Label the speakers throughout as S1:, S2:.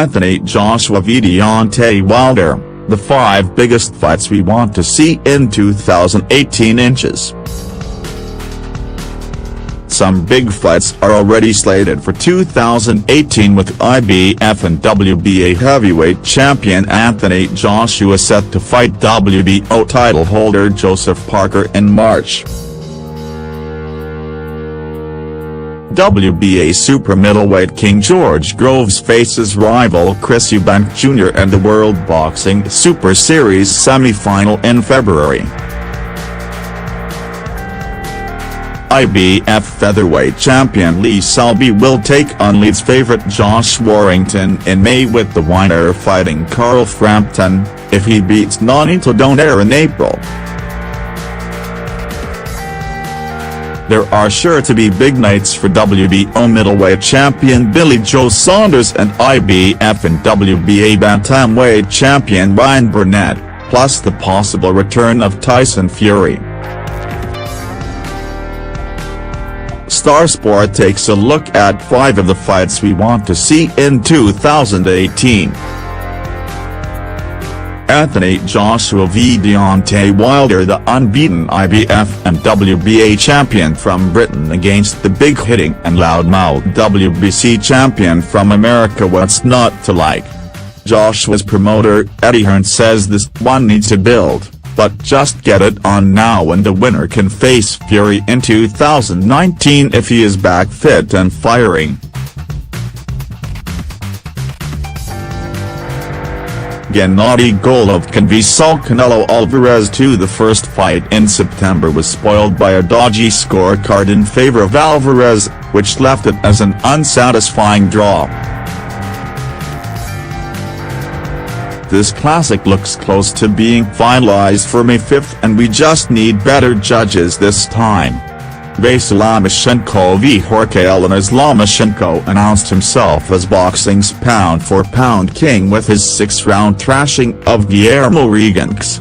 S1: Anthony Joshua v Deontay Wilder, the 5 biggest fights we want to see in 2018 inches. Some big fights are already slated for 2018, with IBF and WBA heavyweight champion Anthony Joshua set to fight WBO title holder Joseph Parker in March. WBA super middleweight king George Groves faces rival Chris Eubank Jr. in the World Boxing Super Series semi-final in February. IBF featherweight champion Lee Selby will take on Leeds favorite Josh Warrington in May, with the winner fighting Carl Frampton, if he beats Nonito Donaire in April. There are sure to be big nights for WBO middleweight champion Billy Joe Saunders and IBF and WBA bantamweight champion Ryan Burnett, plus the possible return of Tyson Fury. Star Sport takes a look at 5 of the fights we want to see in 2018. Anthony Joshua v Deontay Wilder, the unbeaten IBF and WBA champion from Britain against the big-hitting and loudmouthed WBC champion from America. What's not to like? Joshua's promoter, Eddie Hearn, says this one needs to build, but just get it on now, and the winner can face Fury in 2019 if he is back fit and firing. Gennady Golovkin v Canelo Alvarez 2. The first fight in September was spoiled by a dodgy scorecard in favor of Alvarez, which left it as an unsatisfying draw. This classic looks close to being finalized for May 5, and we just need better judges this time. Vasyl Lomachenko v Jorge Eliezer. Lomachenko announced himself as boxing's pound-for-pound king with his 6-round thrashing of Guillermo Reganx.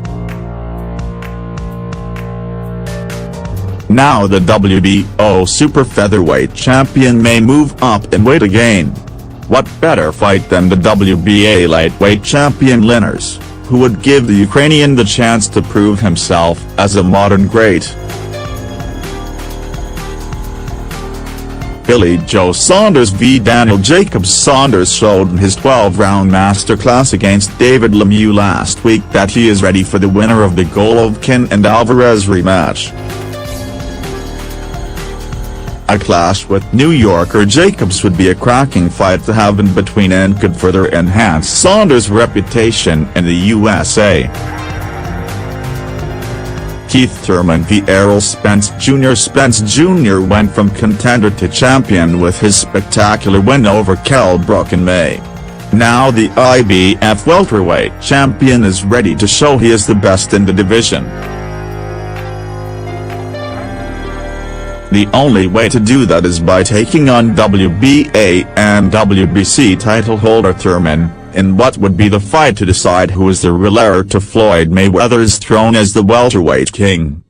S1: Now the WBO super featherweight champion may move up in weight again. What better fight than the WBA lightweight champion Linares, who would give the Ukrainian the chance to prove himself as a modern great. Billy Joe Saunders v Daniel Jacobs. Saunders showed in his 12-round masterclass against David Lemieux last week that he is ready for the winner of the Golovkin and Alvarez rematch. A clash with New Yorker Jacobs would be a cracking fight to have in between and could further enhance Saunders' reputation in the USA. Keith Thurman v Errol Spence Jr. Spence Jr. went from contender to champion with his spectacular win over Kell Brook in May. Now the IBF welterweight champion is ready to show he is the best in the division. The only way to do that is by taking on WBA and WBC title holder Thurman, in what would be the fight to decide who is the real heir to Floyd Mayweather's throne as the welterweight king.